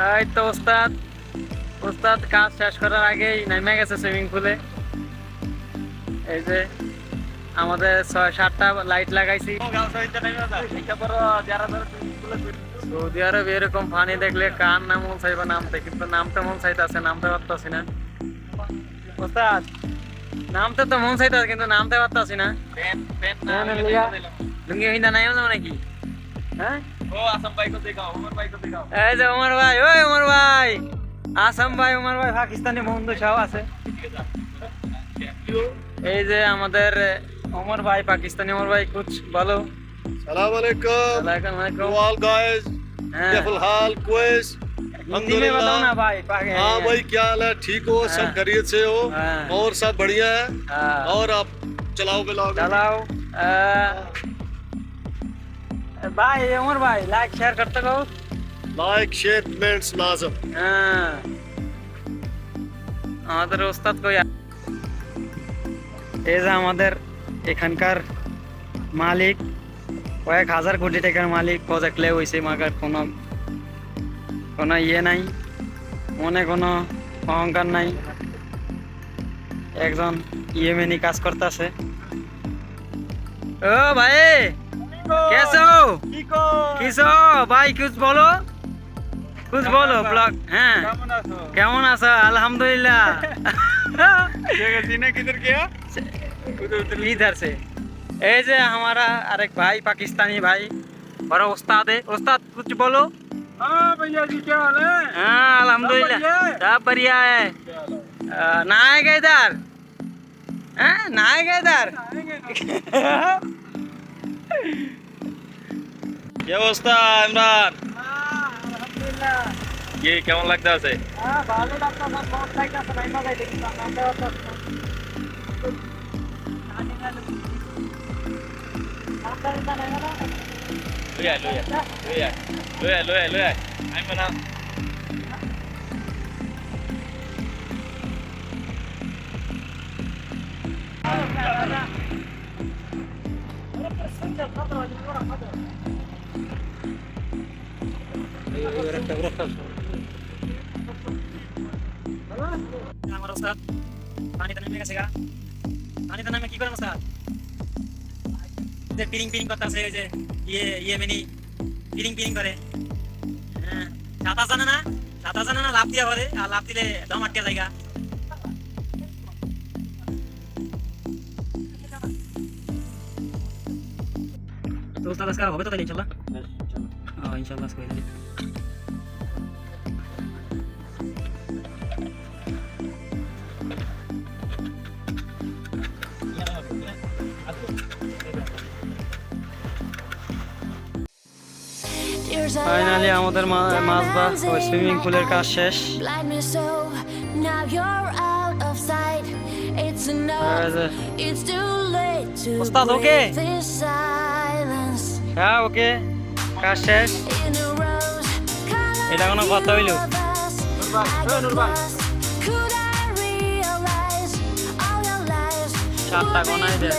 এই তো ওস্তাদ ওস্তাদ কাজ শেষ করার আগেই নেমে গেছে সুইমিং পুলে। এই যে আমাদের 6-7টা লাইট লাগাইছি। সৌদি আরব এরকম পানি দেখলে কার নাম মন চাইবে নামতে, কিন্তু নামতে মন চাইতেছে, নামতে পারতাছি না। ওস্তাদ নামতে তো মন চাইতেছে কিন্তু নামতে পারতাছি না। লুঙ্গি হিন্দা নাই নাকি? হ্যাঁ এই যে ওমর ভাই, ওই ওমর ভাই, আসাম ভাই, ওমর ভাই, পাকিস্তানি বন্ধু সব আছে। এই যে আমাদের ওমর ভাই, পাকিস্তানি ওমর ভাই, कुछ বলো। सलाम अलैकुम वालेकुम ऑल गाइस कैफुल हाल क्वेस हिंदी में बताओ ना भाई। हाँ भाई क्या हाल है? ठीक हो? सब खैरियत से हो? और सब बढ़िया है? और आप चलाओ ब्लॉग चलाओ। भाई उमर भाई लाइक शेयर करते रहो। लाइक शेयर कमेंट्स लाजम। আমাদের ওস্তাদ কই? এই যে আমাদের এখানকার মালিক, কয়েক হাজার কোটি টাকার মালিক, প্রজেক্ট লে হইছে, মাগার কোনো ইয়ে নাই, মনে কোনো অহংকার নাই। একজন ইয়েমেনি কাজ করতেছে। ও ভাই कैसे हो? किसो भाई कुछ बोलो, कुछ बोलो ब्लॉग। हाँ কেমন আছো? আলহামদুলিল্লাহ। किधर गया? इधर से। এই যে हमारा अरेक भाई पाकिस्तानी भाई और उस्ताद है। उस्ताद कुछ बोलो। हाँ भैया जी क्या हाल है? हाँ अल्हम्दुलिल्लाह सब बढ़िया है। नहाएगा इधर? नहाएगा इधर? কি অবস্থা ইমরান? আলহামদুলিল্লাহ। কি কেমন লাগতেছে? ভালো লাগতো, আমার মন লাগতো নাই মাগাই দেখি না নামতে হতো। লয়া আমি না আমার ওস্তাদ পানিতে নেমে গেছে গা। পানিতে নামে কি করেন ওস্তাদ? যে পিরিং পিরিং করতেছে, ওই যে ইয়েমেনি পিরিং পিরিং করে। হ্যাঁ সাঁতার জানে না, সাঁতার জানে না, লাফ দিয়া করে, আর লাফ দিলে দম আটকে জায়গা। তো ওস্তাদ আজকে হবে তো তাহলে ইনশাল্লাহ। ইনশাল্লাহ আজকে হয়ে যাবে। ফাইনালি আমাদের মাছবা ওই সুইমিং পুলের কাজ শেষ। ওস্তাদ ওকে? হ্যাঁ ওকে, কাজ শেষ। এটা কোনো কথা হইল? 7টা গোনাই দে।